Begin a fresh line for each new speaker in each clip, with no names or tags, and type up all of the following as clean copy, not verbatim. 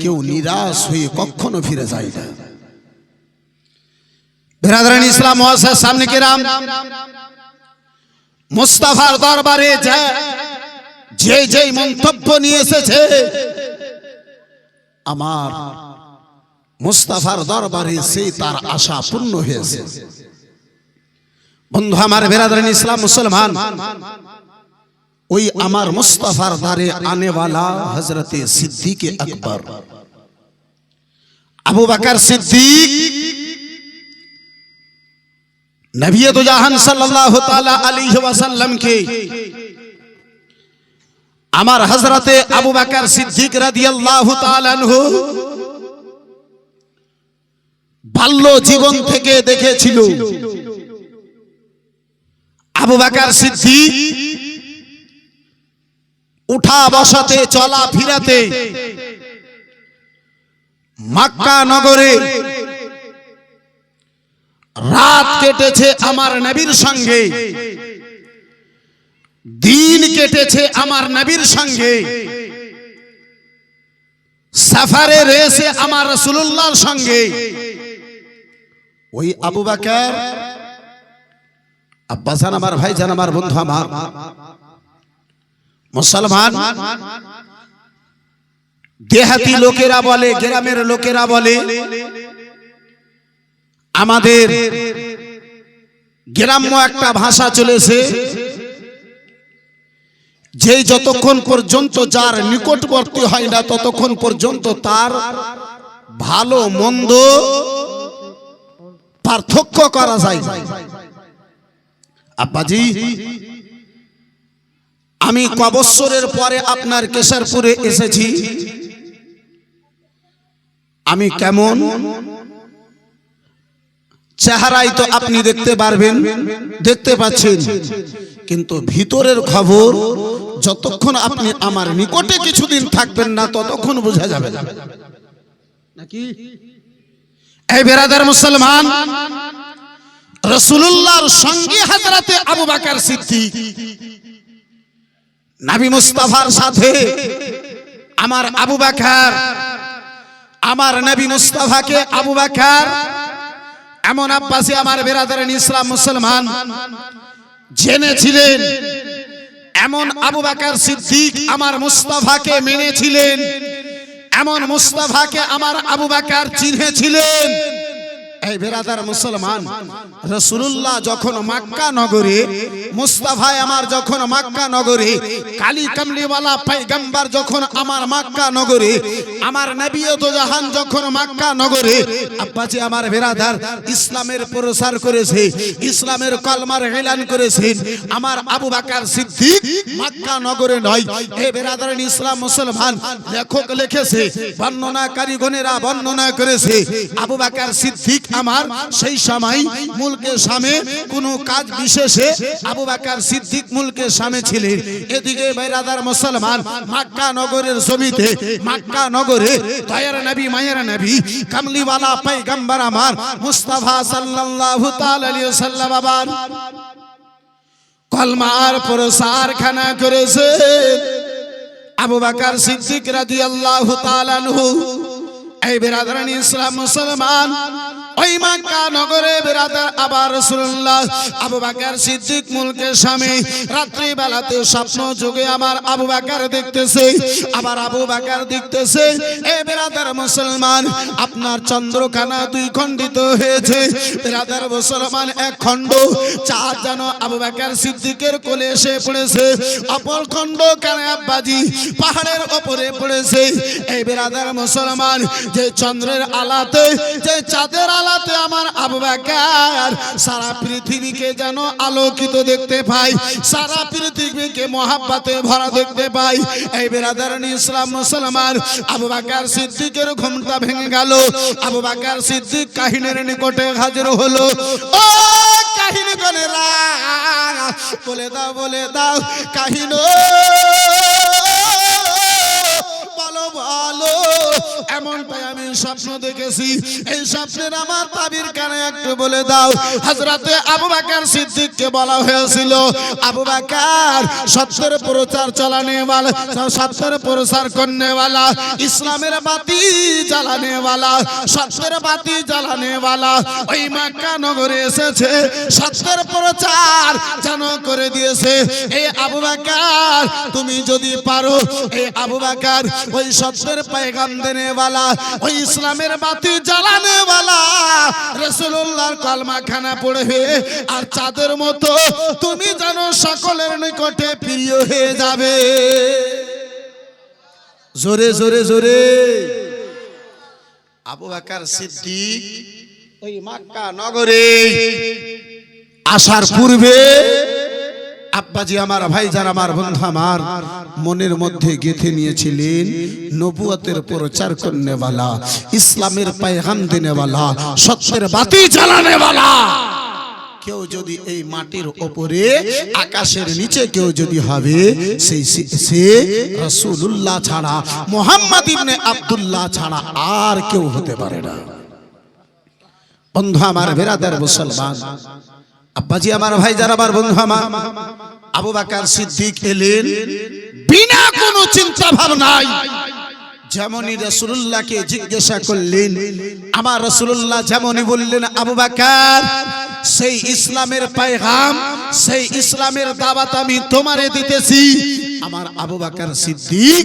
কেউ নিরাশ হয়ে কখনো ফিরে যায় না। বিরাদরান ইসলাম মুআজ্জাজ সামনে কিরাম, মুস্তাফার দরবারে যে যে মন্তব্য নিয়ে এসেছে, আমার মুস্তাফার দরবারে সেই তার আশা পূর্ণ হয়েছে। বন্ধু আমার, বিরাদরান ইসলাম মুসলমান, ওই আমার মুস্তাফার দ্বারে আনেওয়ালা হযরতে সিদ্দিক আকবর আবু বকর সিদ্দিক নবী দু জাহান সাল্লাল্লাহু তাআলা আলাইহি ওয়াসাল্লাম কে আমার হযরতে আবু বকর সিদ্দিক রাদিয়াল্লাহু তাআলা আনহু বাল্য জীবন থেকে দেখেছিল। আবু বকর সিদ্দিক উঠা বসাতে চলা ফিরাতে মক্কা নগরে রাত কেটেছে আমার নবীর সঙ্গে, দিন কেটেছে আমার নবীর সঙ্গে, সফরে রয়েছে আমার রাসূলুল্লাহর সঙ্গে। ওই আবু বকর, আব্বাসান আমার ভাইজান আমার বন্ধু আমার মুসলমান, দেহাতি লোকেরা বলে, গ্রামের লোকেরা বলে, আমাদের গ্রাম্য একটা ভাষা চলেছে, যে যতক্ষণ পর্যন্ত যার নিকটবর্তী হয় না ততক্ষণ পর্যন্ত তার ভালো মন্দ পার্থক্য করা যায়। আব্বাজি, আমি কবৎসরের পরে আপনার কেশরপুরে এসেছি, আমি কেমন চেহারাই তো আপনি দেখতে পারবেন, দেখতে পাচ্ছেন, কিন্তু ভিতরের খবর যতক্ষণ আপনি আমার নিকটে কিছুদিন থাকবেন না ততক্ষণ বোঝা যাবে না নাকি? এই বিরাদার মুসলমান, রাসূলুল্লাহর সঙ্গে হযরতে আবু বকর সিদ্দিক, নবী মুস্তাফার সাথে আমার আবু বকর, আমার নবী মুস্তাফাকে আবু বকর এমন আব্বাসী আমার বিরাদারান ইসলাম মুসলমান জেনেছিলেন, এমন আবু বকর সিদ্দিক আমার মুস্তাফাকে মেনেছিলেন, এমন মুস্তাফাকে আমার আবু বকর চিনেছিলেন। এই বিরাদার মুসলমান, রাসূলুল্লাহ যখন মক্কা নগরে, মুস্তাফা আমার যখন মক্কা নগরে, কালী কামলিওয়ালা পয়গম্বর যখন আমার মক্কা নগরে, আমার নবী দু জাহান যখন মক্কা নগরে আব্বাজি আমার বিরাদার ইসলামের প্রচার করেছে, ইসলামের কলমার এলান করেছেন, আমার আবু বকর সিদ্দিক মক্কা নগরে নয়। এই বিরাদারান ইসলাম মুসলমান, লেখক লিখেছে, বর্ণনাকারীগণেরা বর্ণনা করেছে, আবু বকর সিদ্দিক আমার সেই সময় মুলকে সামে কোন কাজ বিশেষে আবু বকর সিদ্দিক মুলকে সামে ছিলেন। এদিকে বিরাদার মুসলমান, মক্কা নগরের জমিতে, মক্কা নগরে দয়ার নবী মায়ের নবী কামলিওয়ালা পয়গম্বর আমার মুস্তাফা সাল্লাল্লাহু তাআলা আলাইহি ওয়াসাল্লাম আবার কলমার প্রচার খানা করেছে। আবু বকর সিদ্দিক রাদিয়াল্লাহু তাআলা আনহু, এই বিরাদারান ইসলাম মুসলমান, ওই মক্কা নগরে বিরাদার আবার রাসূলুল্লাহ আবু বকর সিদ্দিক মুলকে স্বামী রাত্রি বেলাতে স্বপ্ন যোগে আমার আবু বকর দেখতেছে, আবার আবু বকর দেখতেছে। এ বিরাদার মুসলমান, আপনার চন্দ্রখানা দুই খণ্ডিত হয়েছে, বিরাদার মুসলমান এক খণ্ড চাঁদ যেন আবু বকর সিদ্দিকের কোলে এসে পড়েছে, অপর খণ্ড কেন আব্বাজি পাহাড়ের উপরে পড়েছে। এই বিরাদার মুসলমান, যে চন্দ্রের আলাতে, যে চাঁদের আলাতে আমার আবু বকর সারা পৃথিবীকে যেন আলোকিত দেখতে পাই, সারা পৃথিবীকে মহাব্বতে ভরা দেখতে পাই। এই বিরাদারান ইসলাম মুসলমান, আবু বকর সিদ্দিকের ঘুমটা ভেঙে গেল। আবু বকর সিদ্দিক কাহিনীর নিকটে হাজির হলো। ও কাহিনী গনেরা, বলে দাও, বলে দাও কাহিনী, বলো বলো এমনটাই আমি স্বপ্ন দেখেছি। এই স্বপ্নের আমার তাবির কানে একটু বলে দাও। হযরতে আবু বকর সিদ্দিককে বলা হয়েছিল, আবু বকর সত্যের প্রচার চালানে वाला, সত্যের প্রচার করনে वाला, ইসলামের বাতি জ্বালানে वाला, সত্যের বাতি জ্বালানে वाला ওই মক্কা নগরে এসেছে, সত্যের প্রচার যেন করে দিয়েছে। এই আবু বকর তুমি যদি পারো, এই আবু বকর ওই সত্যের পয়গাম দেনে वाला, ওই ইসলামের বাতি জ্বালানে वाला রাসূলুল্লাহর কলমা খানা পড়বে আর চাঁদের মতো তুমি যেন সকলের নিকটে প্রিয় হয়ে যাবে। জোরে জোরে জোরে। আবু বকর সিদ্দিক ওই মক্কা নগরে আসার পূর্বে আব্বাজি আমার ভাইজান আমার বন্ধু আমার মনের মধ্যে গেঁথে নিয়েছিলেন নবুয়তের প্রচার করনে वाला, ইসলামের পয়গাম দেনে वाला, সত্যের বাতি জ্বালানে वाला কেউ যদি এই মাটির উপরে আকাশের নিচে কেউ যদি হবে সে রাসূলুল্লাহ ছাড়া, মুহাম্মদ ইবনে আব্দুল্লাহ ছাড়া আর কেউ হতে পারে না। বন্ধু আমার বেরাদার মুসলমান, আব্বাজি আমার ভাইজান আমার বন্ধু আমার, আবু বকর সিদ্দিক এলেন বিনা কোনো চিন্তা ভাবনায়। যেমনই রাসূলুল্লাহকে জিজ্ঞাসা করলেন, আমার রাসূলুল্লাহ যেমনই বললেন, আবু বকর সেই ইসলামের পয়গাম, সেই ইসলামের দাওয়াত আমি তোমারে দিতেছি। আমার আবু বকর সিদ্দিক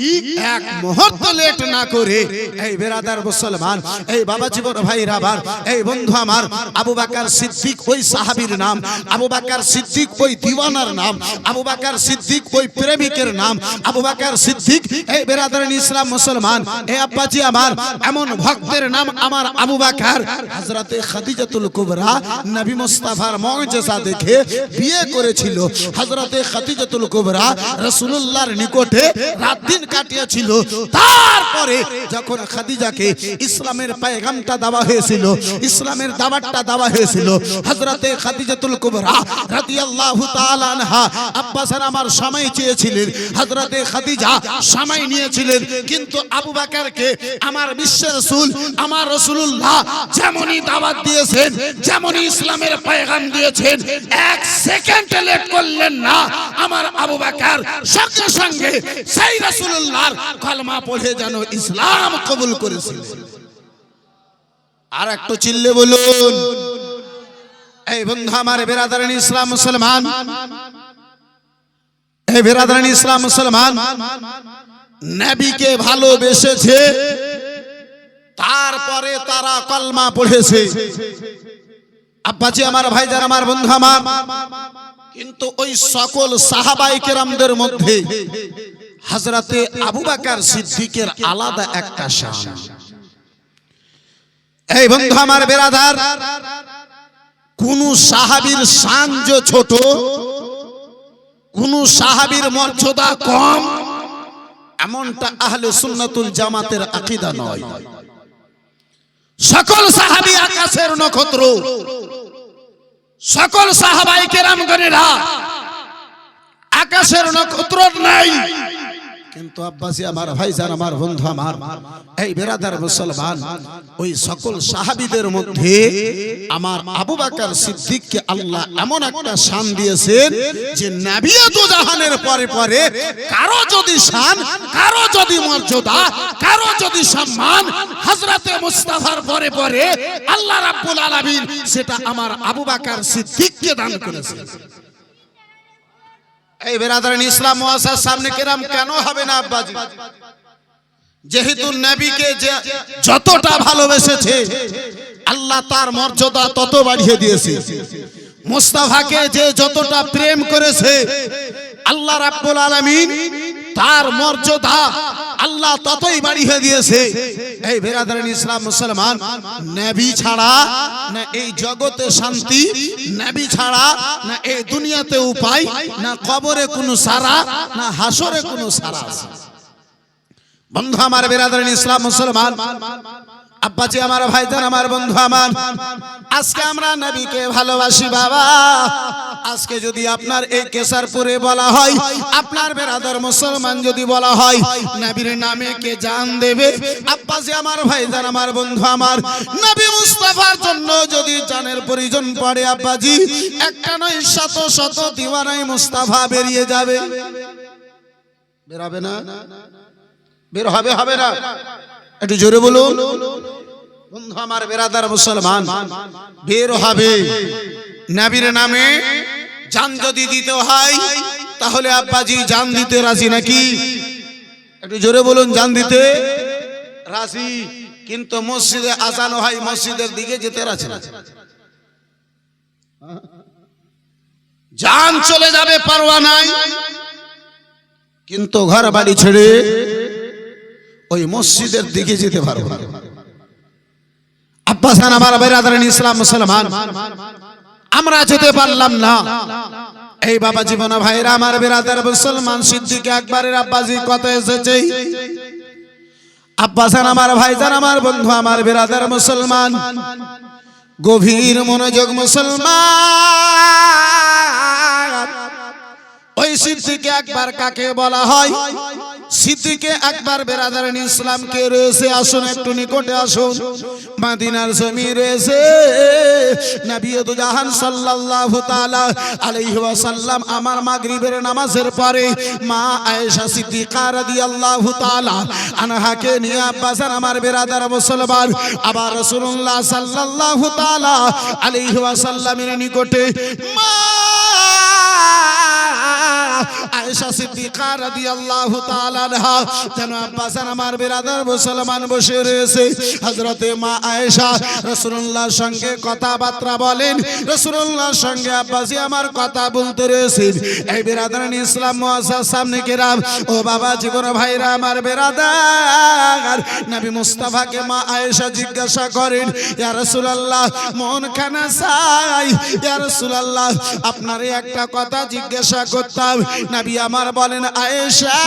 এক মুহূর্ত লেট না করে, এই বেরাদার মুসলমান, এই বাবা জীবন ভাইরা আমার, এই বন্ধু আমার, আবু বকর সিদ্দিক ওই সাহাবীর নাম, আবু বকর সিদ্দিক ওই দিওয়ানার নাম, আবু বকর সিদ্দিক ওই প্রেমিকের নাম, আবু বকর সিদ্দিক এই বেরাদার ইসলাম মুসলমান, এই আব্বাজি আমার এমন ভক্তের নাম আমার আবু বকর। হযরতে খাদিজাতুল কুবরা নবী মুস্তাফার মুজিজা দেখে বিয়ে করেছিল। হযরতে খাদিজাতুল কুবরা রাসূলুল্লাহর নিকটে রাত দিন কাটিয়েছিল। তারপরে যখন খাদিজাকে ইসলামের পয়গামটা দেওয়া হয়েছিল, ইসলামের দাওয়াতটা দেওয়া হয়েছিল, হযরতে খাদিজাতুল কুবরা রাদিয়াল্লাহু তাআলা আনহা আব্বাসের আমার সময় চেয়েছিলেন। হযরতে খাদিজা সময় নিয়েছিলেন, কিন্তু আবু বকরকে আমার বিশ্ব রাসূল আমার রাসূলুল্লাহ যেমনই দাওয়াত দিয়েছেন, যেমনই ইসলামের পয়গাম দিয়েছেন, এক সেকেন্ড লেট করলেন না। আমার আবু বকর সঙ্গে সঙ্গে সেই রাসূলুল্লাহর কলমা পড়ে যেন ইসলাম কবুল করেছিলেন। আর একটু চিল্লে বলুন। এই বন্ধু আমার বেরাদারানি ইসলাম মুসলমান, এই বেরাদারানি ইসলাম মুসলমান, নবীকে ভালোবেসেছে, তারপরে তারা কলমা পড়েছে। আব্বাজি আমার ভাইজান আমার বন্ধু আমার, কিন্তু ওই সকল সাহাবায়ে কেরামদের মধ্যে হযরতে আবু বকর সিদ্দিকের আলাদা একটা শান। এই বন্ধু আমার বেরাদার, কোন সাহাবীর শান যে ছোট, কোন সাহাবীর মর্যাদা কম, এমনটা আহলে সুন্নাতুল জামাতের আকীদা নয়। সকল সাহাবী আকাশের নক্ষত্র, সকল সাহাবায়ে কেরামগণেরা আকাশের নক্ষত্র নাই। কিন্তু আব্বাসী আমার ভাইজান আমার বন্ধু আমার, এই বেরাদার মুসলমান, ওই সকল সাহাবীদের মধ্যে আমার আবু বকর সিদ্দিককে আল্লাহ এমন একটা শান দিয়েছেন যে নবিয়ত জাহানের পরে পরে কারো যদি শান, কারো যদি মর্যাদা, কারো যদি সম্মান হযরতে মুস্তাফার পরে পরে আল্লাহ রাব্বুল আলামিন সেটা আমার আবু বকর সিদ্দিককে দান করেছেন। এই বেরাদারান ইসলাম মুআসাস সামনে কেরাম কেন হবে না আব্বাজি? যেহেতু নবীকে যতটা ভালোবেসেছে আল্লাহ তার মর্যাদা তত বাড়িয়ে দিয়েছে। মুস্তাফাকে যে যতটা প্রেম করেছে আল্লাহ রাব্বুল আলামিন তার মর্যাদা আল্লাহ ততই বাড়িয়ে দিয়েছে। এই বেরাদারান ইসলাম মুসলমান, নবী ছাড়া না এই জগতে শান্তি, নবী ছাড়া না এই দুনিয়াতে উপায়, না কবরে কোনো সারা, না হাসরে কোনো সারা। বন্ধু আমার বেরাদারান ইসলাম মুসলমান, আব্বাজি আমার ভাইজান আমার বন্ধু আমার, আজকে আমরা নবীকে ভালোবাসি বাবা। আজকে যদি আপনার এই কেশরপুরে বলা হয়, আপনার বেরাদার মুসলমান যদি বলা হয় নবীর নামে কে জান দেবে, আব্বাজি আমার ভাইজান আমার বন্ধু আমার, নবী মুস্তাফার জন্য যদি জানের প্রয়োজন পড়ে আব্বাজি, একটা নয় শত শত দিওয়ানাই মুস্তাফা বেরিয়ে যাবে। বের হবে না? বের হবে হবে না? একটু জোরে বলুন বন্ধু আমার বেরাদার মুসলমান, বের হবে। নবীর নামে জান যদি দিতে হয় তাহলে আব্বাজি জান দিতে রাজি নাকি? একটু জোরে বলুন, জান দিতে রাজি, কিন্তু মসজিদে আজান হয় মসজিদের দিকে যেতে রাজি না। জান চলে যাবে পারোয়া নাই, কিন্তু ঘর বাড়ি ছেড়ে ওই মসজিদের দিকে যেতে পারবো না। আব্বাসান আমার বেরাদারান ইসলাম মুসলমান, আমরা যেতে পারলাম না। এই বাবা জীবন ভাইরা আমার বেরাদার মুসলমান, সিদ্দিক আকবরের আব্বাজি কত এসেছে। আব্বাসান আমার ভাইজান আমার বন্ধু আমার বেরাদার মুসলমান, গভীর মনোযোগ মুসলমান। ওই সিদ্দিক আকবর কাকে বলা হয়? সিদ্দিক আকবর বেরাদারান ইসলাম কে রয়েছে? আসুন একটু নিকটে আসুন। মদিনার জমি রয়েছে নবী দু জাহান সাল্লাল্লাহু তাআলা আলাইহি ওয়াসাল্লাম আমার মাগরিবের নামাজের পরে মা আয়েশা সিদ্দিকা রাদিয়াল্লাহু তাআলা আনহাকে নিয়ে আব্বাসান আমার বেরাদার মুসলমান আবার রাসূলুল্লাহ সাল্লাল্লাহু তাআলা আলাইহি ওয়াসাল্লামের নিকটে মা আয়েশা সিদ্দিকা রাদিয়াল্লাহু তাআলা আনহা যেন আব্বাসান আমার বেরাদার মুসলমান বসে রয়েছে। হযরতে মা আয়েশা রাসূলুল্লাহর সঙ্গে কথাবার্তা বলেন, রাসূলুল্লাহর সঙ্গে আব্বাসি আমার কথা বলতে রয়েছেন। এই বেরাদারান ইসলাম মুআজ্জাজ সামনে কেরাম, ও বাবা জীবন ভাইরা আমার বেরাদার, নবী মুস্তাফাকে মা আয়েশা জিজ্ঞাসা করেন, ইয়া রাসূলুল্লাহ মন খানা চাই, ইয়া রাসূলুল্লাহ আপনারে একটা কথা জিজ্ঞাসা করতাম। নবী আমার বলেন, আয়েশা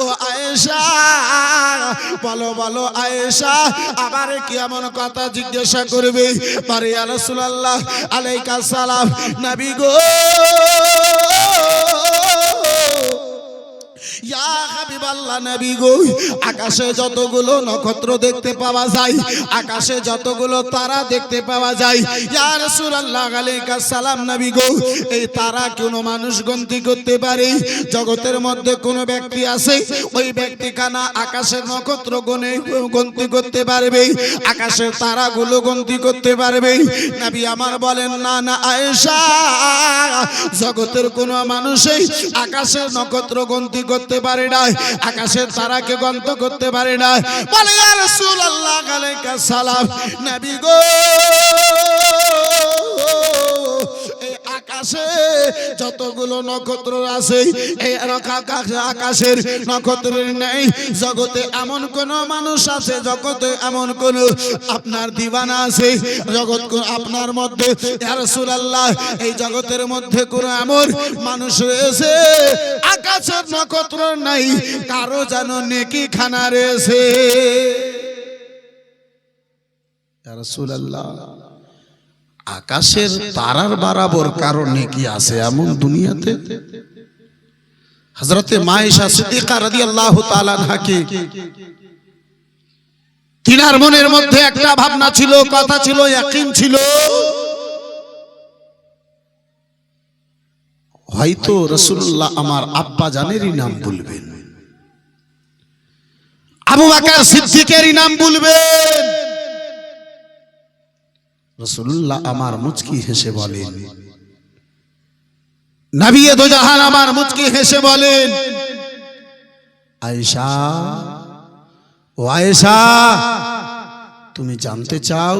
ও আয়েশা, বলো বলো আয়েশা, আবার কি এমন কথা জিজ্ঞাসা করবে? পারে ইয়া রাসূলুল্লাহ আলাইকা সালাম। নবী গো, ইয়া হাবিবাল্লাহ নবী গো, আকাশে যতগুলো নক্ষত্র দেখতে পাওয়া যায়, আকাশে যতগুলো তারা দেখতে পাওয়া যায়, ইয়া রাসূলুল্লাহ আলাইকা সালাম নবী গো, এই তারা কোন মানুষ গণতি করতে পারে? জগতের মধ্যে কোন ব্যক্তি আছে ওই ব্যক্তি কানা আকাশের নক্ষত্র গণতি করতে পারবে, আকাশের তারাগুলো গণতি করতে পারবে? নবী আমার বলেন, না না আয়েশা, জগতের কোন মানুষই আকাশের নক্ষত্র গণতি করতে পারে না, আকাশের তারাকে গন্ত করতে পারে না। বলে ইয়া রাসূলুল্লাহ আলাইকা সালাম নবী গো, এই আকাশে যতগুলো নক্ষত্র আছে এই আকাশের নক্ষত্রের নেই জগতে এমন কোন মানুষ আছে, জগতে এমন কোন আপনার দিওয়ানা আছে জগৎ আপনার মধ্যে? ইয়া রাসূলুল্লাহ এই জগতের মধ্যে কোন এমন মানুষ রয়েছে আকাশের নক্ষত্র নাই, কারো যেন নেকি খানা রয়েছে? ইয়া রাসূলুল্লাহ আকাশের তারার বরাবর কারো নেকি আছে এমন দুনিয়াতে? হযরতে মা আয়েশা সিদ্দিকা রাদিয়াল্লাহু তাআলা আনহাকে তিনার মনের মধ্যে একটা ভাবনা ছিল, কথা ছিল, ইয়াকিন ছিল, হয়তো রাসূলুল্লাহ আমার আব্বা জানেরই নাম বলবেন, আবু বকর সিদ্দিকেরই নাম বলবেন। রাসূলুল্লাহ আমার মুচকি হেসে বলেন, নবী দো জাহান আমার মুচকি হেসে বলেন, আয়েশা ও আয়েশা, তুমি জানতে চাও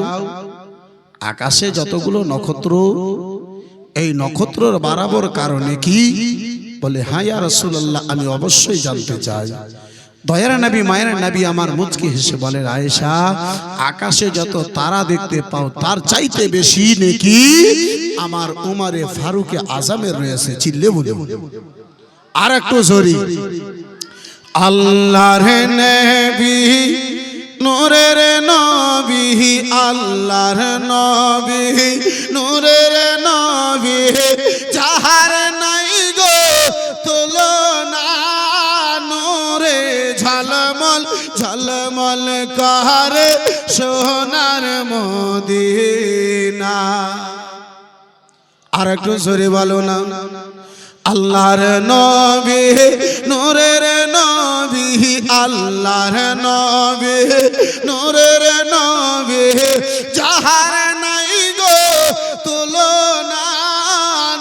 আকাশে যতগুলো নক্ষত্র, এই নক্ষত্রের বরাবর কারণে কি? বলে হ্যাঁ ইয়া রাসূলুল্লাহ, আমি অবশ্যই জানতে চাই। দয়ার নবী মায়ের নবী আমার মুচকি হেসে বলেন, আয়েশা আকাশে যত তারা দেখতে পাও তার চাইতে বেশি নেকি আমার উমরে ফারুকে আজমের রয়েছে। চিল্লে বলে আর একটু জোরে, আল্লাহর নবী নূরের নবী আল্লাহর নবী নূরের নবী যাহার নাই গো তুলনা নূরে ঝলমল ঝলমল করে সোনার মদিনা। আর একটু জোরে বলো না। আল্লাহর নবী নূরের নবী আল্লাহর নবী নূরের নবী যাহার নাই গো তুলনা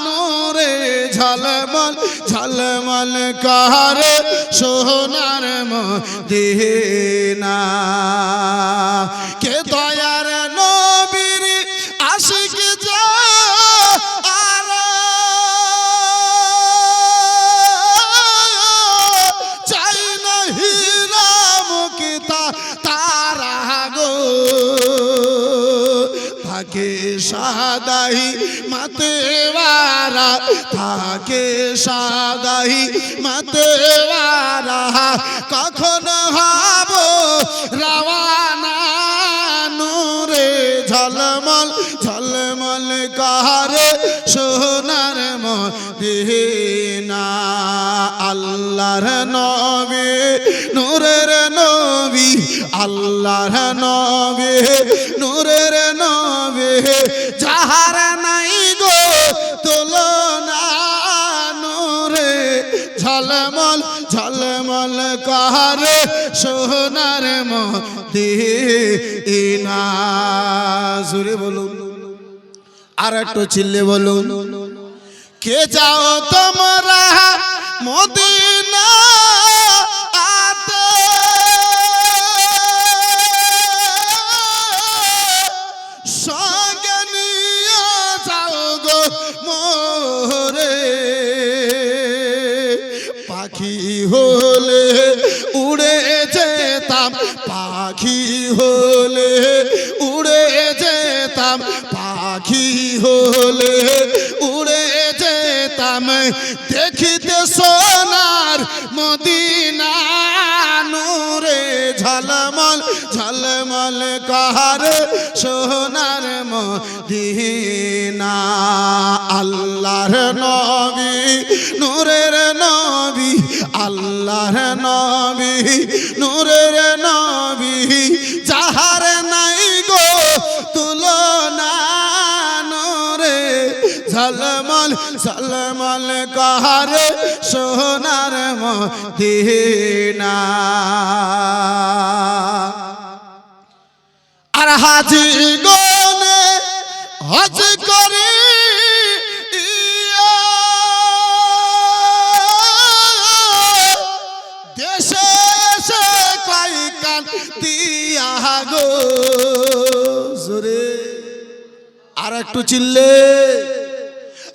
নূরে ঝলমল ঝলমল করে সোনার মদিনা। কে দয়ার নবীর আশিক থাকে সাদাই মাতেওয়ারা থাকে সাদাই মাতেওয়ারা কখন হব রওয়ানা নূরে ঝলমল ঝলমল করে সোনার মদিনা। আল্লাহর নবী নূরের নবী আল্লাহর নবী নূরের নবী যাহার নাই গো তুলনা নূরে ঝলমল ঝলমল করে সোনার মদিনা। জোরে বলুন, আর একটু চিল্লে বলুন। কে যাও তোমরা মদিনা সঙ্গে নিয়ে যাও গো মোরে। পাখি হলে উড়ে যেতাম পাখি হলে উড়ে যেতাম পাখি হলে উড়ে যেতাম দেখিতে সোনার মদিনা নূরে ঝলমল ঝলমল করে সোনার মদিনা। আল্লাহর নবী নূরের নবী আল্লাহর নবী নূরের নবী যাহার নাই গো তুলনা নূরে ঝলমল ঝলমল করে সোনার মদিনা। আর হাজি গনে হজ করে দেশে এসে কয় কান দিয়া গো জোরে, আর একটু চিল্লে।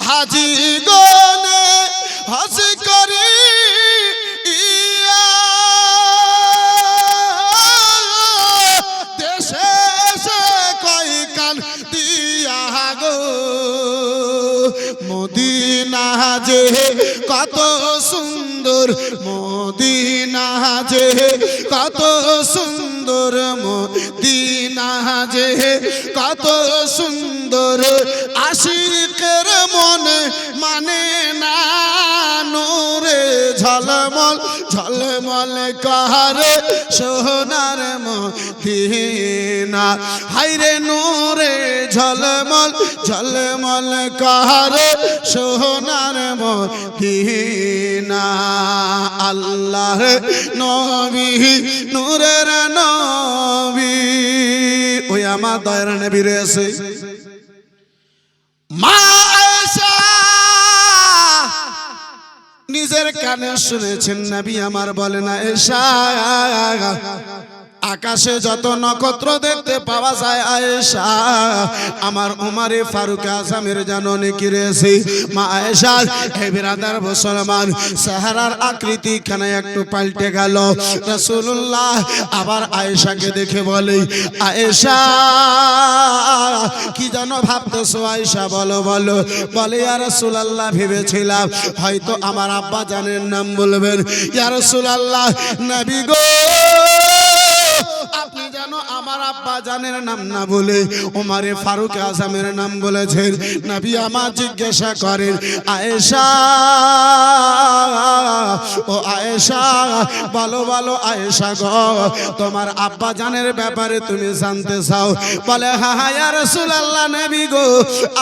হাজি গনে হজ করে দেশে এসে কয় কান দিয়া গো মদিনা যে কত সুন্দর মদিনা যে কত সুন্দর মদিনা যে কত সুন্দর আশিকের মনে মানে না নূরে ঝলমল ঝলমল করে সোনার মদিনা। হায়রে নূরে ঝলমল ঝলমল করে সোনার মদিনা। আল্লাহর নবী নূরের নবী ওই আমার দয়ার নবী রয়েছে মা আয়েশা নিজের কানে শুনেছেন নবী আমার বলেন আয়েশা আকাশে যত নক্ষত্র দেখতে পাওয়া যায় আয়েশা, আমার উমারে ফারুক আজমের জানো নেকি রয়েছে। মা আয়েশা, হে বিরাদার মুসলমান, সাহারার আকৃতি খানে একটু পাল্টে গেল। রাসূলুল্লাহ আবার আয়েশাকে দেখে বলে, আয়েশা কি জানো ভাবতেছো? আয়েশা বলো বলো। বলে, ইয়া রাসূলুল্লাহ ভেবেছিলাম হয়তো আমার আব্বা জানের নাম বলবেন। ইয়া রাসূলুল্লাহ, নবী গো, আপনি জানো আমার আব্বা জানের নাম না বলে ওমরে ফারুক আজমের নাম বলেছেন। নবী আমার জিজ্ঞাসা করেন, আয়েশা ও আয়েশা, বলো বলো আয়েশা গো, তোমার আব্বা জানের ব্যাপারে তুমি জানতে চাও? বলে, হ্যাঁ হ্যাঁ ইয়া রাসূলুল্লাহ, নবী গো,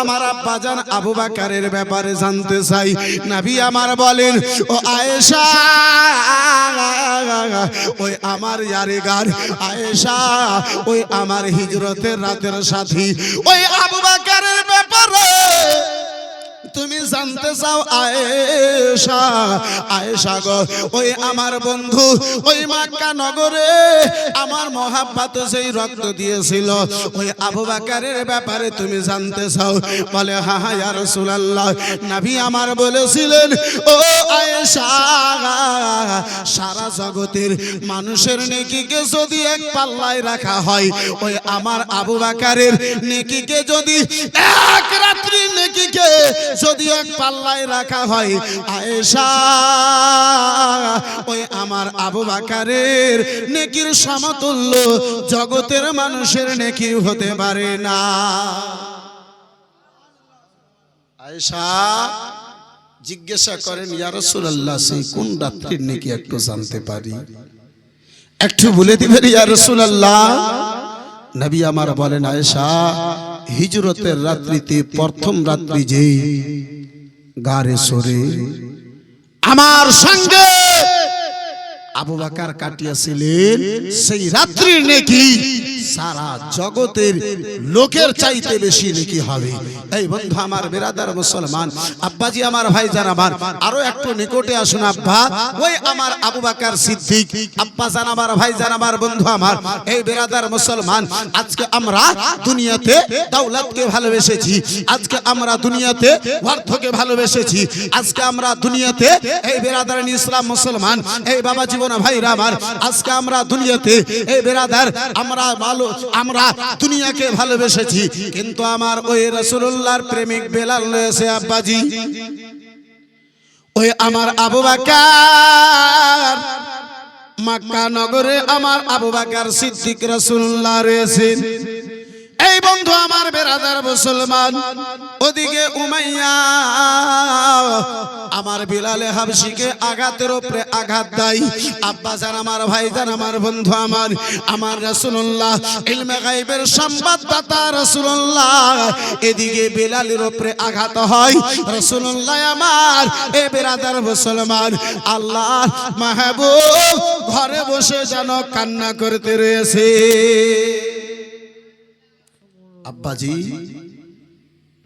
আমার আব্বা জান আবু বকরের ব্যাপারে জানতে চাই। নবী আমার বলেন, ও আয়েশা, ওই আমার ইয়ারিগার আয়েশা, ওই আমার হিজরতের রাতের সাথী, ওই আবু বকরের ব্যাপারে তুমি জানতে চাও আয়েশা? আয়েশা গো, ওই আমার বন্ধু, ওই মক্কা নগরে আমার মহাব্বতে যেই রক্ত দিয়েছিল, ওই আবু বকরের ব্যাপারে তুমি জানতে চাও? বলে, হ্যাঁ হ্যাঁ ইয়া রাসূলুল্লাহ, নবী আমার বলেছিলেন, ও আয়েশা, সারা জগতের মানুষের নেকিকে যদি এক পাল্লায় রাখা হয়, ওই আমার আবু বকরের নেকিকে যদি এক রাত্রির নেকিকে যদি এক পাল্লায় রাখা হয়, আয়েশা, ওই আমার আবু বকরের নেকির সমতুল্য জগতের মানুষের নেকি হতে পারে না। আয়েশা জিজ্ঞাসা করেন, ইয়া রাসূলুল্লাহ, সেই কোন রাত্রির নেকি একটু জানতে পারি? একটু বলে দিবেন ইয়া রাসূলুল্লাহ? নবী আমার বলেন, আয়েশা, হিজরতের রাত্রিতে প্রথম রাত্রি যে গারে সরে আমার সঙ্গে আবু বকর কাটিয়েছিলেন, সেই রাত্রির নেকি সারা জগতের লোকের চাইতে বেশি নেকি হবে। এই বন্ধু আমার, বিরাদার মুসলমান, আব্বাজি আমার, ভাইজান আমার, আরো একটু নিকটে আসুন আব্বা। ওই আমার আবু বকর সিদ্দিক, আব্বা জান আমার, ভাইজান আমার, বন্ধু আমার, এই বিরাদার মুসলমান, আজকে আমরা দুনিয়াতে দৌলতকে ভালোবেসেছি, আজকে আমরা দুনিয়াতে অর্থকে ভালোবেসেছি, আজকে আমরা দুনিয়াতে, এই বিরাদার ইসলাম মুসলমান, এই বাবা জীবন ভাইরা আমার, আজকে আমরা দুনিয়াতে, এই বিরাদার, আমরা দুনিয়াকে ভালোবেসেছি, কিন্তু আমার ওই রাসূলুল্লাহর প্রেমিক বেলাল রয়েছে আব্বাজি, ওই আমার আবু বকর, মক্কা নগরে আমার আবু বকর সিদ্দিক রাসূলুল্লাহ রয়েছেন। এই বন্ধু আমার, বেরাদার মুসলমান, ওদিকে উমাইয়া আমার বিলালে হাবশিকে আঘাতের উপরে আঘাত দেয়। আব্বা জান আমার, ভাইজান আমার, বন্ধু আমার, আমার রাসূলুল্লাহ ইলমে গায়বের সংবাদদাতা রাসূলুল্লাহ, এদিকে বিলালের উপরে আঘাত হয়। রাসূলুল্লাহ আমার, এ বেরাদার মুসলমান, আল্লাহ মাহবুব ঘরে বসে যেন কান্না করতে রয়েছে। আব্বাজি,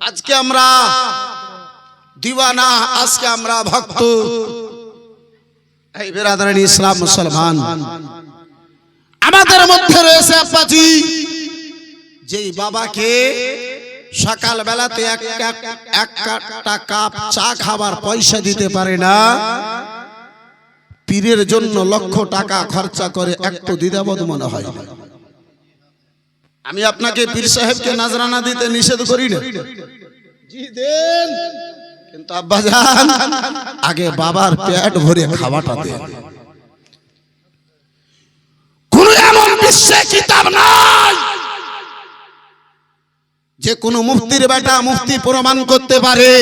আজকে আমরা দিওয়ানা, আজকে আমরা ভক্ত। এই বিরাদার ইসলাম মুসলমান, আমাদের মধ্যে রয়েছে আব্বাজি, যেই বাবাকে সকাল বেলাতে একটা কাপ চা খাবার পয়সা দিতে পারে না, পীরের জন্য লক্ষ টাকা খরচা করে, একটু দ্বিধাবোধ মনে হয়। আমি আপনাকে পীর সাহেবকে নজরানা দিতে নিষেধ করি না, জি দেন, কিন্তু আব্বাজান আগে বাবার পেট ভরে খাওয়াটা দেন। কোন এমন বিশ্বে কিতাব নাই যে কোন মুফতির বেটা মুফতি প্রমাণ করতে পারে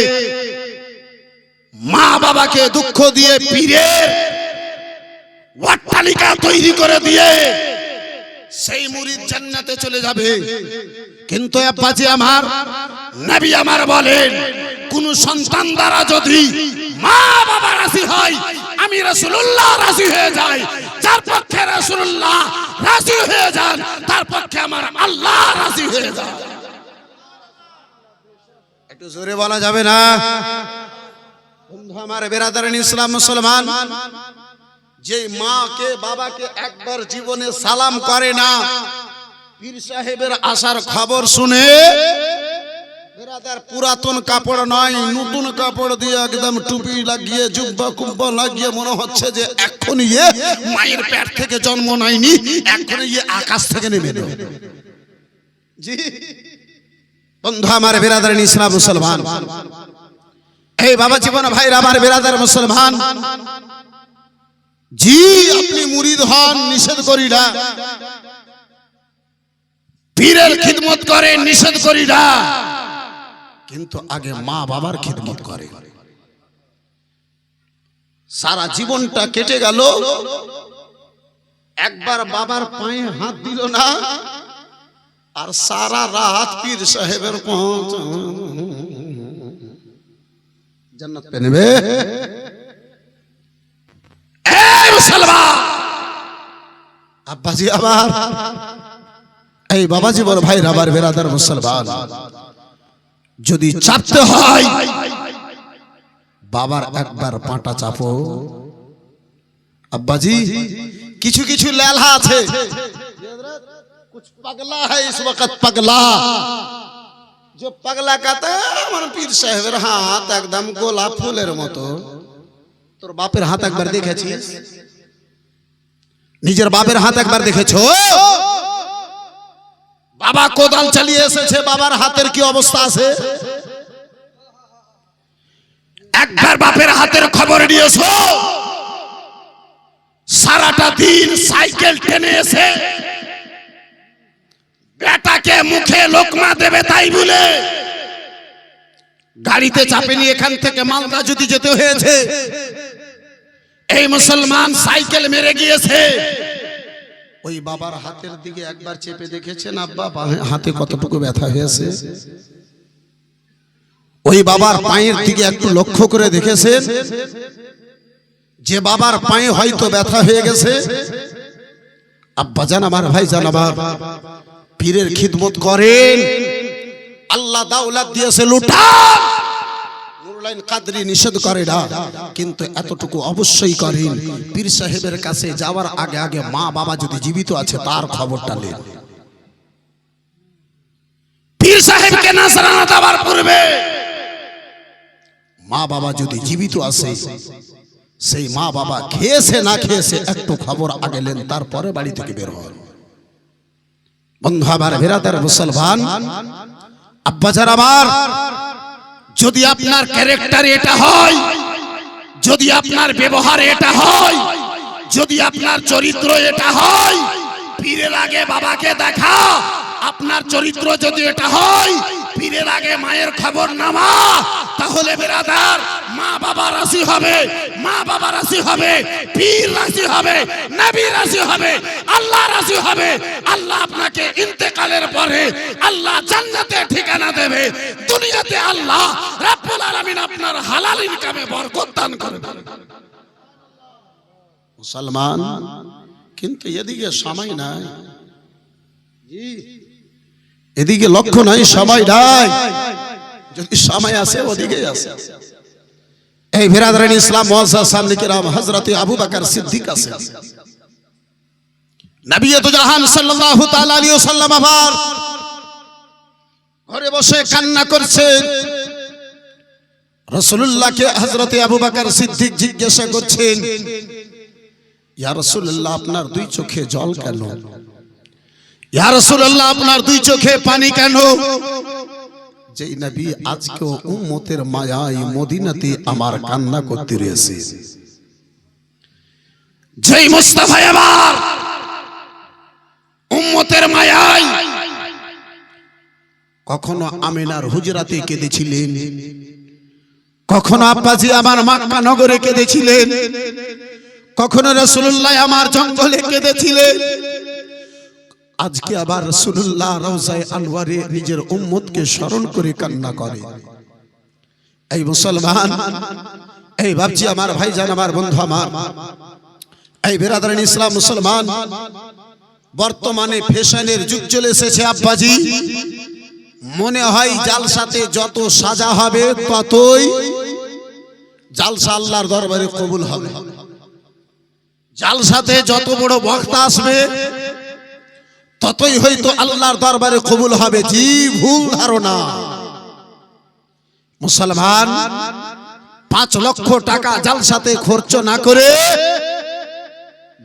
মা বাবাকে দুঃখ দিয়ে পীরের অট্টালিকা তৈরি করে দিয়ে সেই মুরিদ জান্নাতে চলে যাবে। কিন্তু আব্বাজি আমার, নবী আমার বলেন, কোন সন্তান দ্বারা যদি মা বাবা রাজি হয়, আমি রাসূলুল্লাহ রাজি হয়ে যাই। যার পক্ষে রাসূলুল্লাহ রাজি হয়ে যান, তার পক্ষে আমার আল্লাহ রাজি হয়ে যান। একটু জোরে বলা যাবে না? বন্ধু আমার, বিরাদার ইসলাম মুসলমান, যে মাকে বাবাকে একবার জীবনে সালাম করে না, পীর সাহেবের আসার খবর শুনে বেরাদার পুরাতন কাপড় নয়, নতুন কাপড় দিয়ে একদম টুপি লাগিয়ে জুব্বা কুব্বা লাগিয়ে মনে হচ্ছে যে এখন মায়ের পেট থেকে জন্ম নেয়নি, এখন আকাশ থেকে নেমে এলো। জি বন্ধু আমার বেরাদার ইসলাম মুসলমান, এই বাবা জীবন ভাইরা আমার বেরাদার মুসলমান, জি আপনি মুরিদ হন, নিষেধ করি না, পীরের খিদমত করে, নিষেধ করি না, কিন্তু আগে মা বাবার খিদমত করে। সারা জীবনটা কেটে গেল, একবার বাবার পায়ে হাত দিল না, আর সারা রাত পীর সাহেবের জান্নাত পেয়ে নেবে। আব্বাজি আমার, এই বাবাজি বড় ভাই রাবার বেরাদার মুসলমান, যদি চাপতে হয় বাবার একবার পাটা চাপো। আব্বাজি কিছু কিছু লেলহা আছে, कुछ पगला है इस वक्त, पगला जो पगला कहता है আমার পীর সাহেবের হাত একদম গোলাপ ফুলের মতো। তোর বাপের হাত একবার দেখেছিস? নিজের বাপের হাত একবার দেখেছো? বাবা কোদাল চালিয়ে এসেছে, বাবার হাতের কি অবস্থা আছে? একবার বাপের হাতের খবর নিয়েছো? সারাটা দিন সাইকেল টেনে এসে বেটাকে মুখে লোকমা দেবে তাই বলে গাড়িতে চাপেনি এখান থেকে মালদা যদি যেতে হয়েছে। এই মুসলমান সাইকেল মেরে গিয়েছে, ওই বাবার হাতের দিকে একবার চেপে দেখেছেন আব্বা হাতে কতটুকু ব্যথা হয়েছে? ওই বাবার পায়ের দিকে একটু লক্ষ্য করে দেখেছেন যে বাবার পায়ে হয়তো ব্যথা হয়ে গেছে? আব্বা জান আমার, ভাই জান আমার, পীরের খিদমত করেন, আল্লাহ দাওলাত দিয়েছে লুটান, নুরুল্লাহ কাদরি নিষেধ করে না, কিন্তু এতটুকু অবশ্যই করেন পীর সাহেবের কাছে যাওয়ার আগে আগে মা বাবা যদি জীবিত আছে তার খবরটা নেন। পীর সাহেবকে নাজরানা দেওয়ার পূর্বে মা বাবা যদি জীবিত আছে, সেই মা বাবা খেয়েছে না খেয়েছে একটু খবর আগে নেন, তারপরে বাড়ি থেকে বের হন। বন্ধু আমার বেরাদার মুসলমান, আব্বাজান আমার, যদি আপনার ক্যারেক্টার এটা হয়, যদি আপনার ব্যবহার এটা হয়, যদি আপনার চরিত্র এটা হয়, পীরের আগে বাবাকে দেখা, আপনার চরিত্র যদি এটা হয়, পীরের আগে মায়ের খবর নামা, তাহলে বেরাদার মা বাবা রাজি হবে, মা বাবা রাজি হবে, পীর রাজি হবে, নবী রাজি হবে, আল্লাহ রাজি হবে। আল্লাহ আপনাকে ইন্তেকালের পরে আল্লাহ জান্নাতে ঠিকানা দেবে, দুনিয়াতে আল্লাহ রাব্বুল আলামিন আপনার হালাল ইনকামে বরকত দান করবে। মুসলমান, কিন্তু এদিকে সময় নাই, এদিকে লক্ষ্য নাই, সময় নাই, যদি সময় আছে ওদিকে আছে। এই বিরাদরান ইসলাম মুআজ্জাজ সামনে কিরাম হযরত আবু বকর সিদ্দিক আছে, নবী তো জাহান সাল্লাল্লাহু তাআলা আলাইহি ওয়াসাল্লাম আবার ঘরে বসে কান্না করছেন। রাসূলুল্লাহকে হযরত আবু বকর সিদ্দিক জিজ্ঞাসা করছেন, ইয়া রাসূলুল্লাহ আপনার দুই চোখে জল কেন? ইয়া রাসূলুল্লাহ আপনার দুই চোখে পানি কেন? যেই নবী আজকে উম্মতের মায়ায় মদিনাতে আমার কান্না করতে রয়েছে, যেই মুস্তাফা আমার উম্মতের মায়ায় কখনো আমিনার হুজরাতে কেঁদেছিলেন, কখনো আব্বাজি আমার মক্কা নগরে কেঁদেছিলেন, কখনো রাসূলুল্লাহ আমার জঙ্গলে কেঁদেছিলেন, আজকে আবার রাসূলুল্লাহ রওজায়ে আনওয়ারে নিজের উম্মতকে স্মরণ করে কান্না করে। এই মুসলমান, এই বাপজি আমার, ভাইজান আমার, বন্ধু আমার, এই বিরাদরান ইসলাম মুসলমান, বর্তমানে ফ্যাশনের যুগ চলে এসেছে আব্বাজি। মনে হয় জালসাতে যত সাজা হবে ততই জালসা আল্লাহর দরবারে কবুল হবে। জালসাতে যত বড় বক্তা আসবে ততই হয়তো আল্লাহর দরবারে কবুল হবে। জি ভুল ধারণা। মুসলমান 5 লক্ষ টাকা জালসাতে খরচ না করে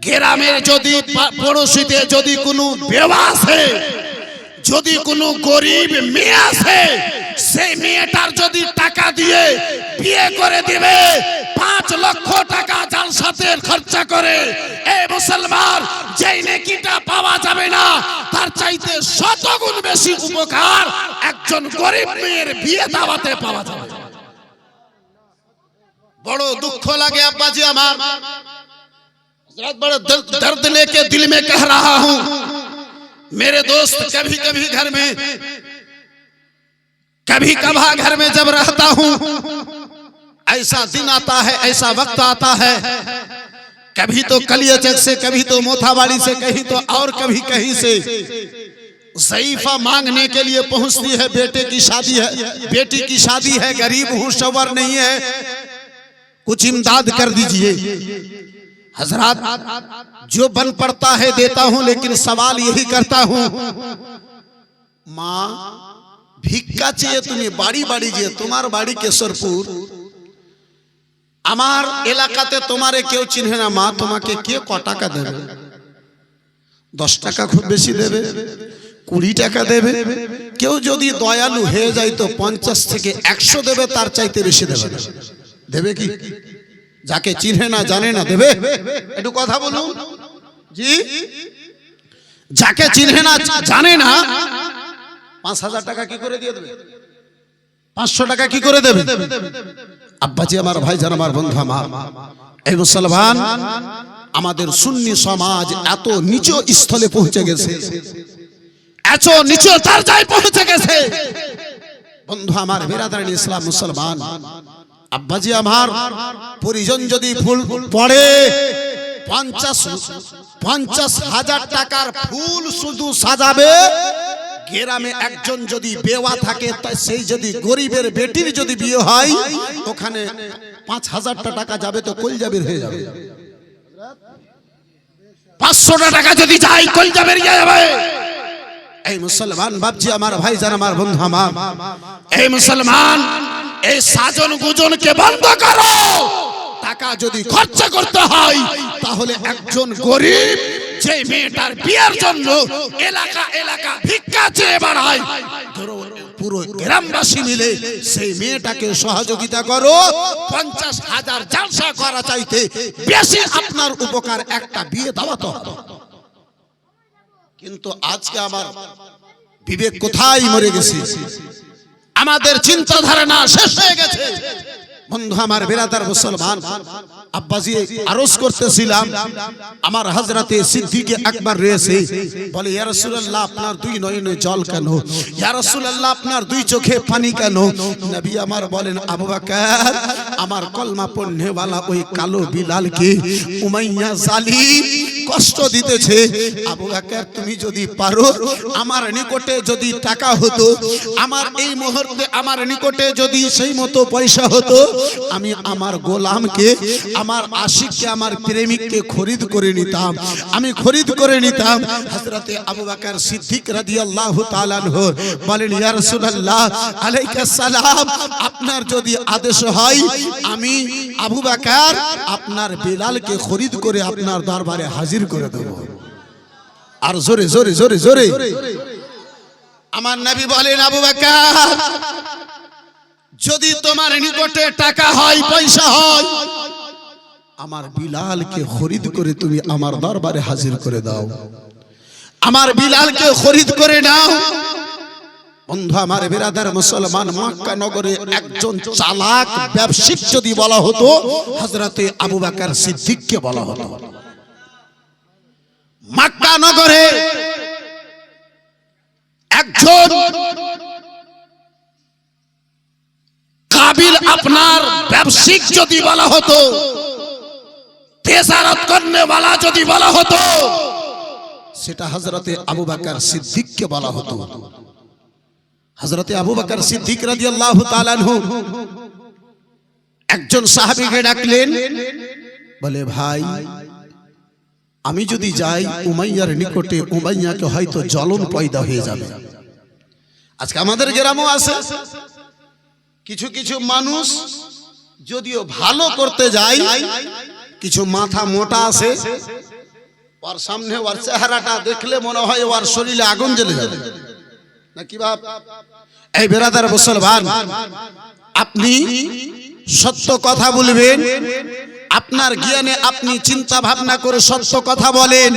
গ্রামের যদি পড়োশিতে যদি কোনো বেওয়া আছে, যদি কোনো গরিব মেয়ে আছে, সেই মেয়েটার যদি টাকা দিয়ে বিয়ে করে দিবে, 5 লক্ষ টাকা জালসাতে খরচা করে, এই মুসলমান যেই নেকিটা পাওয়া যাবে না তার চাইতে 100 গুণ বেশি উপকার একজন গরিব মেয়ের বিয়ে দাওয়াতে পাওয়া যাবে। बड़ो दुख लगे अब्बा जी हमार, बड़ा दर्द लेके दिल में कह रहा हूँ। मेरे दोस्त कभी कभी घर में, कभी कभार घर में जब रहता हूँ, ऐसा दिन आता है, ऐसा वक्त आता है, कभी तो कलियाचक से, कभी तो मोथाबाड़ी से, कहीं तो और कभी कहीं से ज़ईफ़ा मांगने के लिए पहुंचती है। बेटे की शादी है, बेटी की शादी है, गरीब हूँ, शौहर नहीं है, कुछ इमदाद कर दीजिए। हजरात जो बन पड़ता है देता हूं, लेकिन सवाल यही करता हूं, माँ भिक्षा चाहिए तुम्हें, बाड़ी बाड़ी चाहिए, तुम्हार बाड़ी केशरपुर, আমার এলাকাতে তোমারে কেউ চিনে না, মা তোমাকে কে ক টাকা দেবে? 10 টাকা খুব বেশি দেবে, 20 টাকা দেবে, কেউ যদি দয়ালু হয়ে যায় তো 50 থেকে 100 দেবে, তার চাইতে বেশি দেবে না। দেবে কি? যাকে চিনে না জানে না দেবে? একটু কথা বলুন জি। যাকে চিনে না জানে না 5000 টাকা কি করে দিয়ে দেবে? 500 টাকা কি করে দেবে? আব্বাজি আমার, ভাইজান আমার, বন্ধু আমার, এই মুসলমান আমাদের সুন্নি সমাজ এত নিচু স্থলে পৌঁছে গেছে, এত নিচু দরজায় পৌঁছে গেছে। বন্ধু আমার, বিরাদারান ইসলাম মুসলমান, আব্বাজি আমার, পরিজন যদি ফুল পড়ে 50,000 টাকার ফুল শুধু সাজাবে, গ্রামে একজন যদি বেওয়া থাকে, সেই যদি গরিবের বেটির যদি বিয়ে হয়, ওখানে 5,000 টাকা যাবে তো কলজা বের হয়ে যাবে। 500 টাকা যদি যায় কলজা বেরিয়ে যাবে। এই মুসলমান বাপজি আমার, ভাইজান আমার, বন্ধু আমার, এই মুসলমান এই সাজন গুজনকে বন্ধ করো। টাকা যদি খরচা করতে হয় তাহলে একজন গরিব যে মেয়েটার বিয়ের জন্য এলাকা এলাকা ভিক্ষা চেয়ে বেড়ায়, পুরো গ্রামবাসী মিলে সেই মেয়েটাকে সহযোগিতা করো। 50,000 জালসা করা চাইতে বেশি আপনার উপকার একটা বিয়ে দাওয়াত হবে। কিন্তু আজকে আমার বিবেক কোথায় মরে গেছে, আমাদের চিন্তা ধারণা শেষ হয়ে গেছে। বন্ধু আমার, বিরাদার মুসলমান, আব্বাজি আরজ করতেছিলাম, আমার হযরতে সিদ্দিকে আকবর রয়েছে, বলে ইয়া রাসূলুল্লাহ আপনার 2 নয়নে জল কেন? ইয়া রাসূলুল্লাহ আপনার 2 চোখে পানি কেন? নবী আমার বলেন, আবু বকর আমার কলমা পড়নেওয়ালা ওই কালো বিলালকে উমাইয়া জালিম কষ্ট দিতেছে। আবু বকর তুমি যদি পারো, আমার নিকটে যদি টাকা হতো, আমার এই মুহূর্তে আমার নিকটে যদি সেই মতো পয়সা হতো, আমি আমার গোলামকে, আমার আশিককে, আমার প্রেমিককে খরিদ করে নিতাম, আমি খরিদ করে নিতাম। হযরতে আবু বকর সিদ্দিক রাদিয়াল্লাহু তাআলা আনহু বলেন, ইয়া রাসূলুল্লাহ আলাইহিস সালাম আপনার যদি আদেশ হয়, আমি আবু বকর আপনার বিলালকে খরিদ করে আপনার দরবারে হাজির করে দেব। আর জোরে জোরে জোরে জোরে আমার নবী বলেন, আবু বকর যদি তোমার নিকটে টাকা হয়, পয়সা হয়, আমার বিলালকে খরিদ করে তুমি আমার দরবারে হাজির করে দাও, আমার বিলালকে খরিদ করে নাও। বন্ধু আমার, বিরাদার মুসলমান, মক্কা নগরে একজন চালাক ব্যবসায়িক যদি বলা হতো, হযরতে আবু বকর সিদ্দিককে বলা হতো। মক্কা নগরে একজন কাবিল আপনার ব্যবসায়িক যদি বলা হতো, তেজারত করনে वाला যদি বলা হতো, সেটা হযরতে আবু বকর সিদ্দিককে বলা হতো। হযরতে আবু বকর সিদ্দিক রাদিয়াল্লাহু তাআলা আনহু একজন সাহাবীকে ডাকলেন, বলে ভাই আমি যদি যাই উমাইয়ার নিকটে, উমাইয়াকে হয়তো জ্বলন পয়দা হয়ে যাবে। আজকে আমাদের গ্রামও আছে কিছু কিছু মানুষ, যদিও ভালো করতে যায়, কিছু মাথা মোটা আছে, ওর সামনে ওর চেহারাটা দেখলে মনে হয় ওর শরীরে আগুন জ্বলে যাবে নাকি বাপ। এই বেরাদার মুসলমান, আপনি সত্য কথা বলবেন, আপনার জ্ঞানে আপনি চিন্তা ভাবনা করে সত্য কথা বলেন।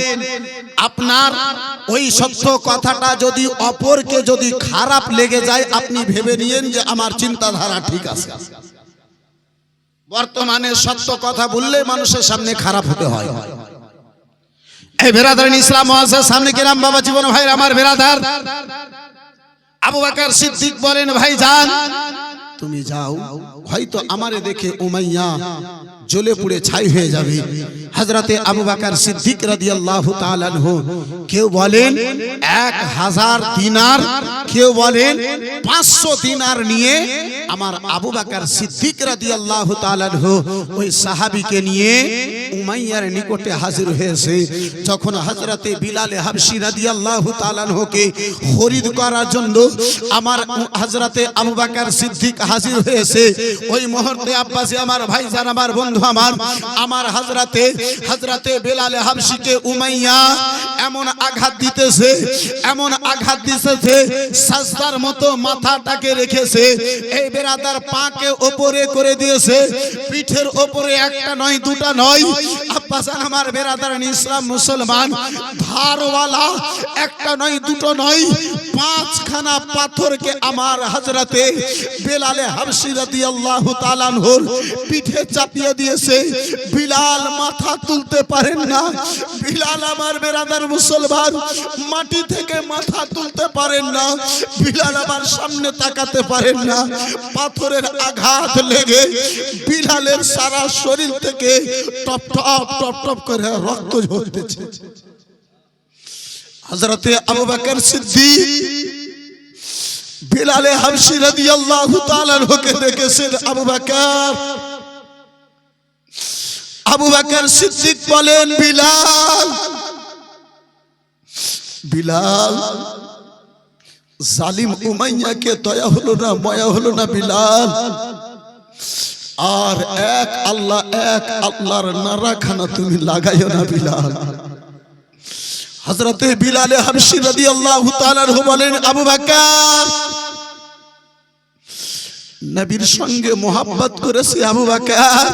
আপনার ওই সত্য কথাটা যদি অপরকে যদি খারাপ লেগে যায়, আপনি ভেবে নিয়েন যে আমার চিন্তাধারা ঠিক আছে। বর্তমানে সত্য কথা বললে মানুষের সামনে খারাপ হতে হয়। এই বেরাদার ইসলাম মুআজ্জাজ সামনে কিরাম বাবা জীবন ভাই, আমার বেরাদার আবু বকর সিদ্দিক বলেন, ভাই যান, তুমি যাও, হয়তো আমারে দেখে উমাইয়া জ্বলে পুড়ে ছাই হয়ে যাবে। হযরতে আবু বকর সিদ্দিক রাদিয়াল্লাহু তাআলা আনহু, কেউ বলেন 1000 দিনার, কেউ বলেন 500 দিনার নিয়ে আমার আবু বকর সিদ্দিক রাদিয়াল্লাহু তাআলা আনহু ওই সাহাবীকে নিয়ে উমাইয়ার নিকটে হাজির হয়েছে। যখন হযরতে বিলাল হাবশী রাদিয়াল্লাহু তাআলা আনহুকে খরিদ করার জন্য আমার হযরতে আবু বকর সিদ্দিক হাজির হয়েছে, ওই মুহূর্তে আব্বাসী আমার ভাইজান, আমার বন্ধু আমার হযরতে বিলাল হাবশীকে উমাইয়া এমন আঘাত দিতেছে, এমন আঘাত দিতেছে, সাজদার মতো মাথাটাকে রেখেছে। এই বেরাদার পাকে উপরে করে দিয়েছে, পিঠের উপরে একটা নয় দুটা নয়, আব্বাসান আমার বেরাদার ইসলাম মুসলমান, ধারওয়ালা একটা নয় দুটো নয়, 5খানা পাথরকে আমার হযরতে বিলাল হাবশী রাদিয়াল্লাহু তাআলা আনহুর পিঠে চাপিয়ে দিয়েছে। বিলাল মাথা তুলতে পারেন না, বিলাল আমার বেরাদার মুসলমান মাটি থেকে মাথা তুলতে পারেন না, বিলাল আমার সামনে তাকাতে পারেন না। পাথরের আঘাত লেগে বিলালের সারা শরীর থেকে টপ টপ টপ টপ করে রক্ত ঝরতেছে। হযরতে আবু বকর সিদ্দিক বিলাল হাবশী রাদিয়াল্লাহু তাআলা আনহুকে দেখেছেন। আবু বকর সিদ্দিক বলেন, বিলাল, জালিম উমাইয়াকে দয়া হলো না, মায়া হলো না বিলাল, আর এক আল্লাহর নারাখানা তুমি লাগাইও না বিলাল। হযরতে বিলাল হাবশী রাদিয়াল্লাহু তাআলা আনহু বলেন, আবু বকর, নবীর সঙ্গে মোহাব্বত করেছে আবু বকর,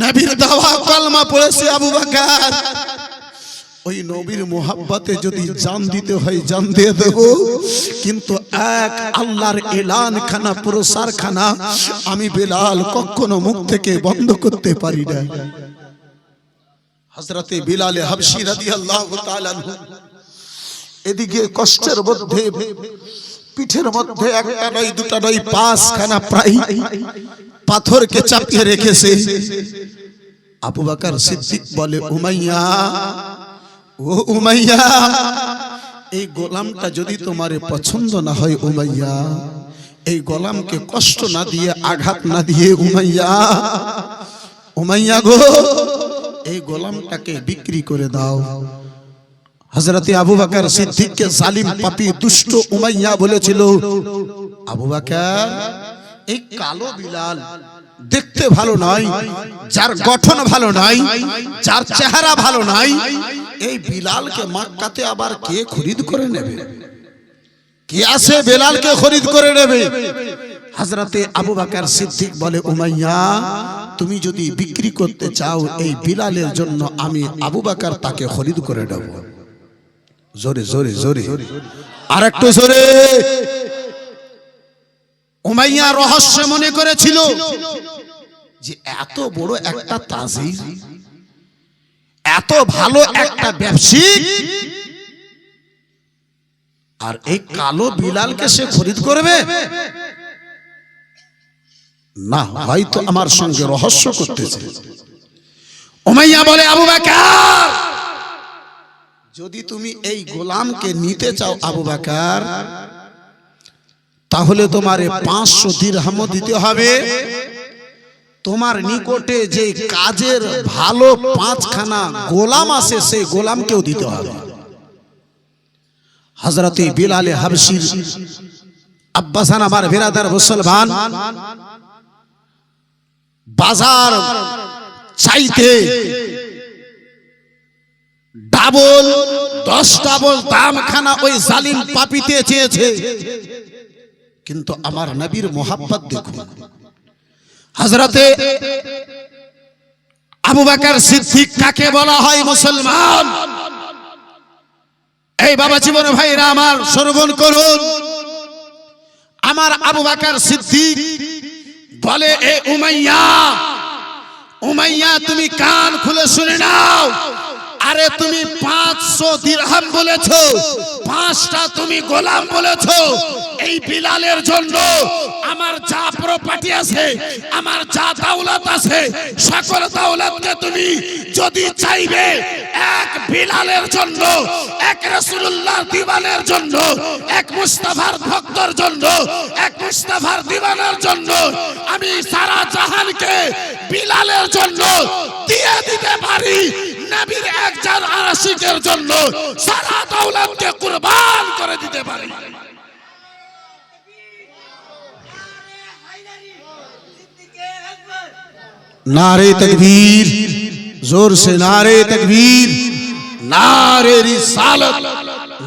নবীর দাওয়া কলমা পড়েছে আবু বকর, ওই নবীর মোহাব্বতে যদি জান দিতে হয় জান দিয়ে দেব, কিন্তু এক আল্লাহর এলান খানা, প্রসার খানা আমি বিলাল কখনো মুখ থেকে বন্ধ করতে পারি না। হযরতে বিলাল হাবশী রাদিয়াল্লাহু তাআলা আনহু এদিকে কষ্টের মধ্যে পিঠের মধ্যে একটা নয় দুটা নয় 5খানা প্রায় পাথরকে চাপিয়ে রেখেছে। আবু বকর সিদ্দিক বলে, উমাইয়া, ও উমাইয়া, এই গোলামটা যদি তোমারে পছন্দ না হয় উমাইয়া, এই গোলামকে কষ্ট না দিয়ে, আঘাত না দিয়ে, উমাইয়া গো, এই গোলামটাকে বিক্রি করে দাও। হযরতে আবু বকর সিদ্দিককে জালিম, পাপী, দুষ্ট উমাইয়া বলেছিল, আবু বকর, এই কালো বিলাল দেখতে ভালো নয়, যার গঠন ভালো নয়, যার চেহারা ভালো নয়, এই বিলালকে মক্কাতে আবার কে খরিদ করে নেবে? কে আছে বিলালকে খরিদ করে নেবে? হযরতে আবু বকর সিদ্দিক বলে, উমাইয়া, তুমি যদি বিক্রি করতে চাও এই বিলালের জন্য, আমি আবু বকর তাকে খরিদ করে নেব। জোরে জোরে জোরে, আর একটু জোরে। উমাইয়া রহস্য মনে করেছিল যে এত বড় একটা তাজির, এত ভালো একটা ব্যবসায়ী, আর এই কালো বিলালকে সে খরিদ করবে না, হয়তো আমার সঙ্গে রহস্য করতেছে। উমাইয়া বলে, আবু বকর, যদি তুমি এই গোলামকে নিতে চাও আবু বকর, তাহলে তোমারে 500 দিরহাম দিতে হবে, তোমার নিকটে যে কাজের ভালো 5খানা গোলাম আছে সেই গোলামকেও দিতে হবে। হযরতে বিলাল হাবশির আব্বাসান আমার বিরাদার মুসলমান বাজার চাইতে ডাবল 10 ডাবল দাম খানা ওই জালিম পাপীতে চেয়েছে, কিন্তু আমার নবীর মোহাব্বত দেখুন। হযরতে আবু বকর সিদ্দিক কাকে বলা হয় মুসলমান? এই বাবা জীবন ভাইরা আমার শ্রবণ করুন। আমার আবু বকর সিদ্দিক বলে, এ উমাইয়া, উমাইয়া তুমি কান খুলে শুনে নাও। আরে তুমি 500 দিরহাম বলেছো, 5টা তুমি গোলাম বলেছো। এই বিলালের জন্য আমার যা প্রপার্টি আছে, আমার যা দৌলত আছে, সকল দৌলতকে তুমি যদি চাইবে, এক বিলালের জন্য, এক রাসূলুল্লাহর দিওয়ানের জন্য, এক মুস্তাফার ভক্তর জন্য, এক মুস্তাফার দিওয়ানের জন্য আমি সারা জাহানকে বিলালের জন্য দিয়ে দিতে পারি। নবীর একজন আশিকের জন্য সারা দৌলতকে কুরবান করে দিতে পারি। नारे तकबीर, जोर से नारे तकबीर, नारे रिसालत,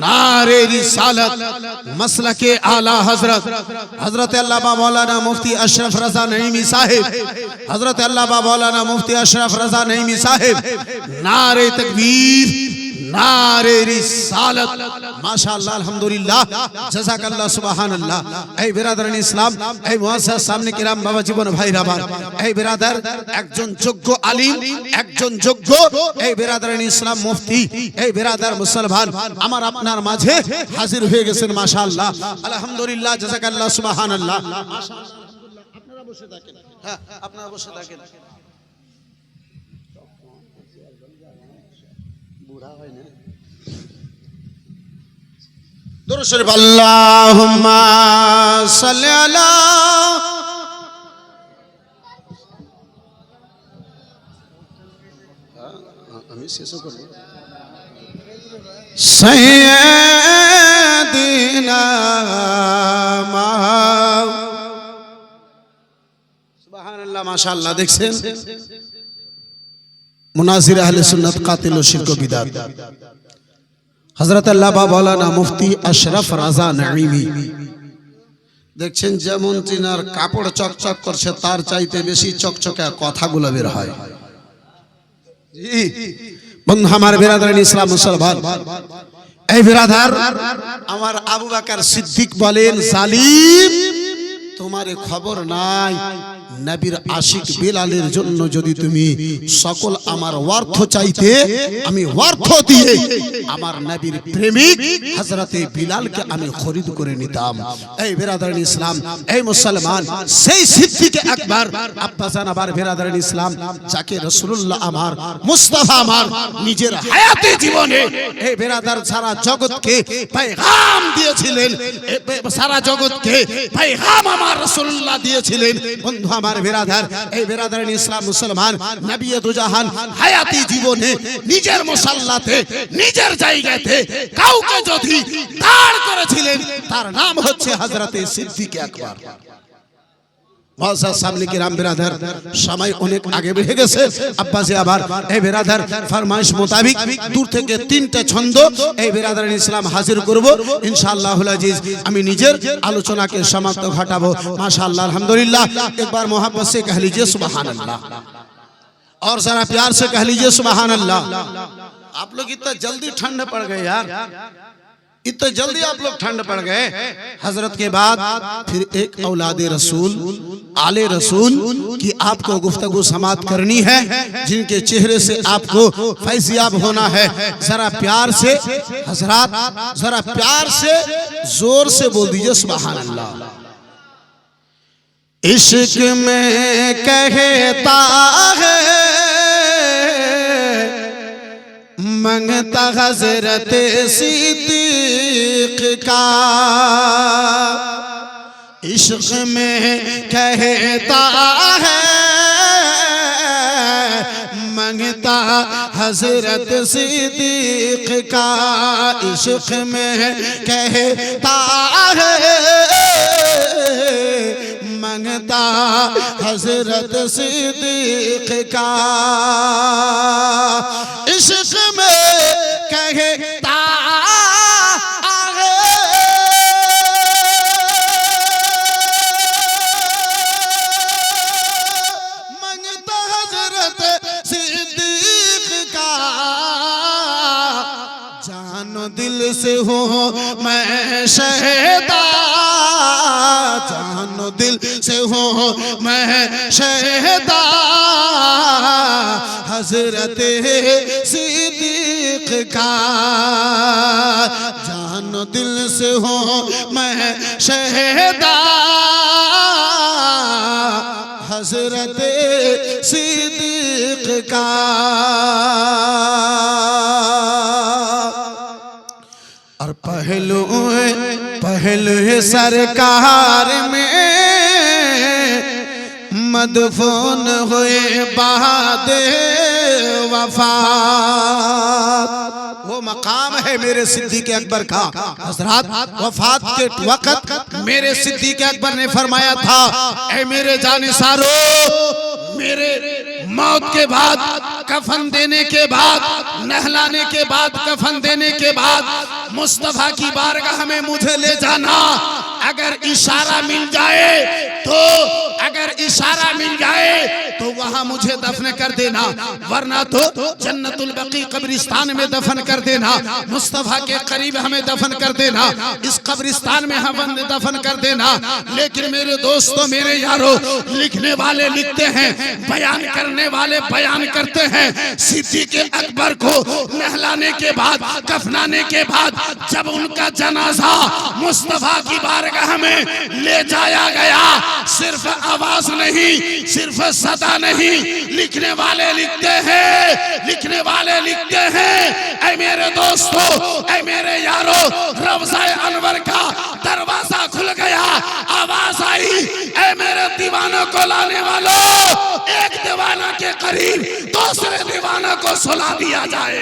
नारे रिसालत। मसलके आला हजरत हजरत अल्लामा मौलाना मुफ्ती अशरफ रजा नईमी साहिब, हजरत अल्लामा मौलाना मुफ्ती अशरफ रजा नईमी साहिब, नारे तकबीर, नारे रिसालत। माशाअल्लाह, अल्हम्दुलिल्लाह, जज़ाकल्लाह, सुबहानल्लाह। এই বিরাদরান ইসলাম, এই মুআসসাস সামনে কিরাম বাবা জীবন ভাইরা আমার, এই বিরাদার একজন যোগ্য আলিম, একজন যোগ্য এই বিরাদরান ইসলাম মুফতি, এই বিরাদার মুসলমান আমার আপনার মাঝে হাজির হয়ে গেছেন। মাশাআল্লাহ, আলহামদুলিল্লাহ, জাযাকাল্লাহ, সুবহানাল্লাহ। মাশাআল্লাহ, আপনারা বসে থাকেন। হ্যাঁ, আপনারা বসে থাকেন। বুড়া হয় না। দুরূদ শরীফ, আল্লাহুম্মা সাল্লি আলা আমি শেষ করব সাইয়্যিদিনা সুবহানাল্লাহ। মাশাআল্লাহ, দেখছেন মুনাজির আহলে সুন্নাত কাতিল ও শিরক ও বিদআত হযরত আল্লামা মাওলানা মুফতি আশরাফ রাজা নঈমি, দেখছেন যেমন তিনার কাপড় চকচক করছে তার চাইতে বেশি চকচকে কথাগুলো বের হয়। জি বন্ধু আমার বিরাদরান ইসলাম মুসলমান, এই বিরাদার আমার আবু বকর সিদ্দিক বলেন, জালিম তোমার খবর নাই, নবীর আশিক বিলালের জন্য যদি তুমি সকল আমার অর্থ চাইতে, আমি অর্থ দিয়ে আমার নবীর প্রেমিক হযরতে বিলালকে আমি খরিদ করে নিতাম। এই বিরাদরান ইসলাম, এই মুসলমান, সেই সিদ্দিকে আকবর আব্বাসান আবার বিরাদরান ইসলাম, যাকে রাসূলুল্লাহ আমার মুস্তাফা আমার নিজের হায়াতে জীবনে এই বিরাদার সারা জগৎকে পেগাম দিয়েছিলেন, সারা জগৎকে পেগাম আমার রাসূলুল্লাহ দিয়েছিলেন। বন্ধু আমার বিরাদার, এই বিরাদারান ইসলাম মুসলমান নবী দুজাহান হায়াতি জীবনে নিজের মুসাল্লাতে, নিজের জায়গাতে কাউকে যদি দাঁড় করেছিলেন, তার নাম হচ্ছে হযরতে সিদ্দিক আকবর। মুআজ্জাজ সামনে কিরাম বিরাদার, সময় অনেক আগে বেড়ে গেছে। আব্বাসে আবার এই বিরাদার ফরমাইশ মোতাবেক দূর থেকে 3টা ছন্দ এই বিরাদারান ইসলাম হাজির করব ইনশাআল্লাহুল আজিজ। আমি নিজের আলোচনাকে সমাপ্ত ঘটাবো। माशाअल्लाह, अल्हम्दुलिल्लाह। एक बार मोहब्बत से कह लीजिए सुभान अल्लाह, और जरा प्यार से कह लीजिए सुभान अल्लाह। आप लोग इतना जल्दी ठंड पड़ गए यार, इतना जल्दी आप लोग ठंड पड़ गए। हजरत के बाद फिर एक औलादे रसूल, आले रसूल की आपको गुफ्तगू समात करनी है, जिनके चेहरे से आपको फैज़याब होना है। जरा प्यार से हजरात, जरा प्यार से जोर से बोल दीजिए सुभान अल्लाह। इश्क में कहता है मंगता हज़रत सिद्दीक़ का, इश्क में कहता है हजरत सिद्दीक का इश्क में कहता है, मंगता हजरत सिद्दीक का इश्क में कहता दिल से हो मैं शहदा, जानो दिल से हो मैं शहदा, हजरत सिद्दीक का जानो दिल से हो मैं शहदा, हजरत सिद्दीक का। और पहलू सरकार में मदफून हुए बाद वफात, वो मकाम है मेरे सिद्दीक़ अकबर का। हज़रात वफात के वक़्त मेरे सिद्दीक़ अकबर ने फरमाया था, ऐ मेरे जानिसारो, मेरे मौत के बाद, कफन देने के बाद, नहलाने के बाद, कफन देने के बाद मुस्तफा की बारगाह में मुझे ले जाना। अगर इशारा मिल जाए तो, अगर इशारा मिल जाए तो वहां मुझे दफन कर देना, वरना तो जन्नतुल बकी कब्रिस्तान में दफन कर देना, मुस्तफा के करीब हमें दफन कर देना, इस कब्रिस्तान में हमें दफन कर देना। लेकिन मेरे दोस्तों, मेरे यारों, लिखने वाले लिखते हैं, बयान करने वाले बयान करते हैं, सिद्दीक़ अकबर को नहलाने के बाद, कफनाने के बाद जब उनका जनाजा मुस्तफा की बारगाह में ले जाया गया, सिर्फ आवाज नहीं, सिर्फ सदा नहीं, लिखने वाले लिखते हैं, लिखने वाले लिखते हैं, ऐ मेरे दोस्तों, ऐ मेरे यारों, रौज़ा-ए अनवर का दरवाजा खुल गया, आवाज आई, ऐ मेरे दीवानों को लाने वालों, एक दीवाना के करीब दूसरे दीवाना को सुला दिया जाए।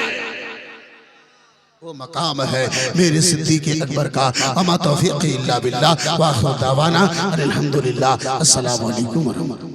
वो मकाम है मेरे सिद्दीक़ अकबर का। अमा तौफीक़ी इल्ला बिल्लाह व आखिर दावाना अनिल हम्दुलिल्लाह। अस्सलामु अलैकुम व रहमतुल्लाह।